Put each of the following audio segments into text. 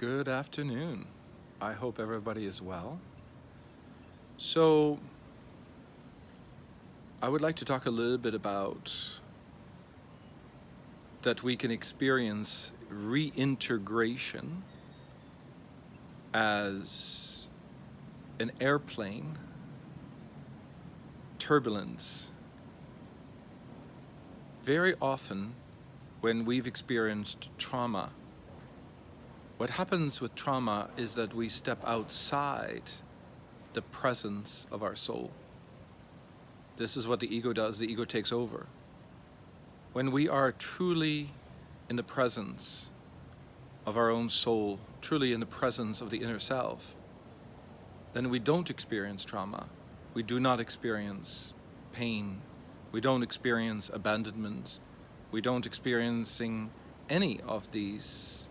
Good afternoon. I hope everybody is well. So, I would like to talk a little bit about that we can experience reintegration as an airplane, turbulence. Very often, when we've experienced trauma, what happens with trauma is that we step outside the presence of our soul. This is what the ego does. The ego takes over. When we are truly in the presence of our own soul, truly in the presence of the inner self, then we don't experience trauma. We do not experience pain. We don't experience abandonment. We don't experiencing any of these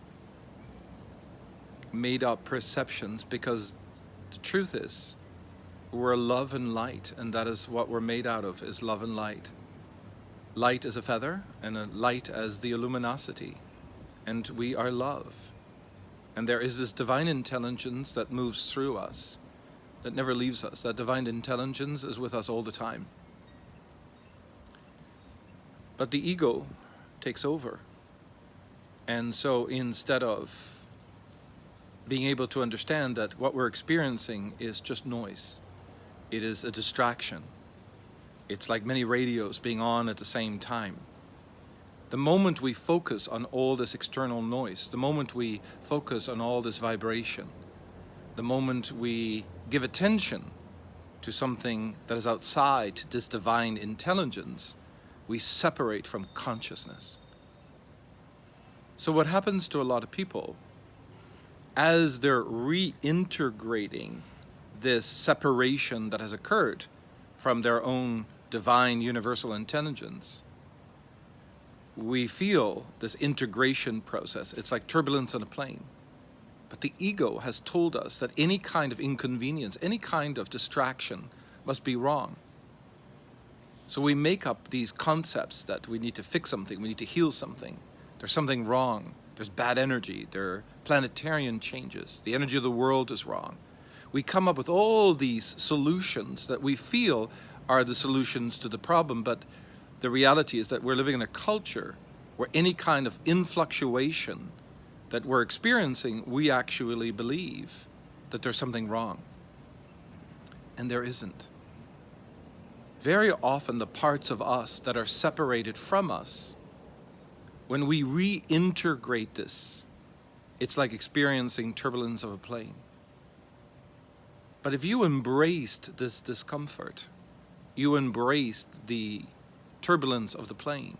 made-up perceptions, because the truth is we're love and light, and that is what we're made out of, is love and light. Light as a feather, and a light as the luminosity, and we are love. And there is this divine intelligence that moves through us, that never leaves us. That divine intelligence is with us all the time. But the ego takes over. And so instead of being able to understand that what we're experiencing is just noise, it is a distraction. It's like many radios being on at the same time. The moment we focus on all this external noise, the moment we focus on all this vibration, the moment we give attention to something that is outside this divine intelligence, we separate from consciousness. So what happens to a lot of people, as they're reintegrating this separation that has occurred from their own divine universal intelligence, we feel this integration process. It's like turbulence on a plane. But the ego has told us that any kind of inconvenience, any kind of distraction must be wrong. So we make up these concepts that we need to fix something, we need to heal something. There's something wrong. There's bad energy. There are planetarian changes. The energy of the world is wrong. We come up with all these solutions that we feel are the solutions to the problem, but the reality is that we're living in a culture where any kind of influctuation that we're experiencing, we actually believe that there's something wrong. And there isn't. Very often the parts of us that are separated from us, when we reintegrate this, it's like experiencing turbulence of a plane. But if you embraced this discomfort, you embraced the turbulence of the plane,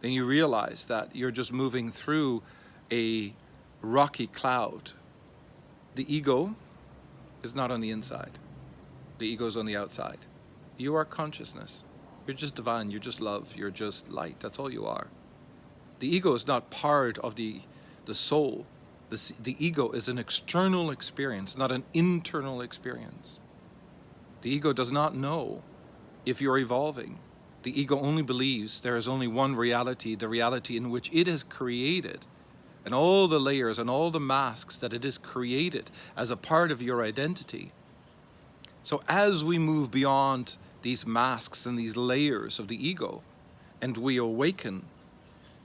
then you realize that you're just moving through a rocky cloud. The ego is not on the inside. The ego is on the outside. You are consciousness. You're just divine. You're just love. You're just light. That's all you are. The ego is not part of the soul. The ego is an external experience, not an internal experience. The ego does not know if you're evolving. The ego only believes there is only one reality, the reality in which it has created, and all the layers and all the masks that it has created as a part of your identity. So as we move beyond these masks and these layers of the ego, and we awaken,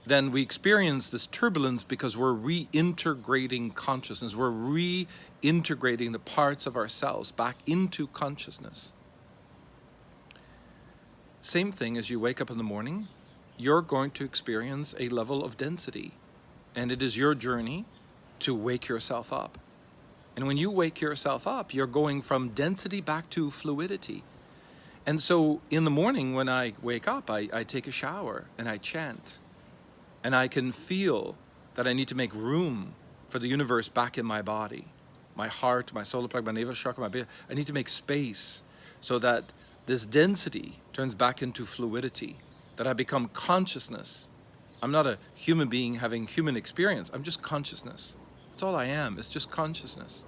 then we experience this turbulence because we're reintegrating consciousness. We're reintegrating the parts of ourselves back into consciousness. Same thing as you wake up in the morning, you're going to experience a level of density, and it is your journey to wake yourself up. And when you wake yourself up, you're going from density back to fluidity. And so in the morning when I wake up, I take a shower and I chant. And I can feel that I need to make room for the universe back in my body. My heart, my solar plexus, my navel chakra, I need to make space so that this density turns back into fluidity, that I become consciousness. I'm not a human being having human experience. I'm just consciousness. That's all I am. It's just consciousness.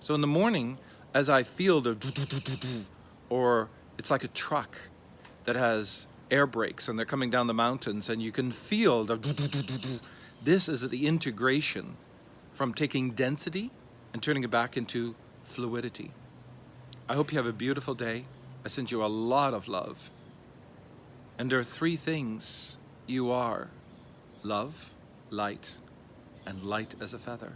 So in the morning, as I feel the or it's like a truck that has air brakes and they're coming down the mountains and you can feel the this is the integration from taking density and turning it back into fluidity. I hope you have a beautiful day. I send you a lot of love. And there are 3 things you are: love, light, and light as a feather.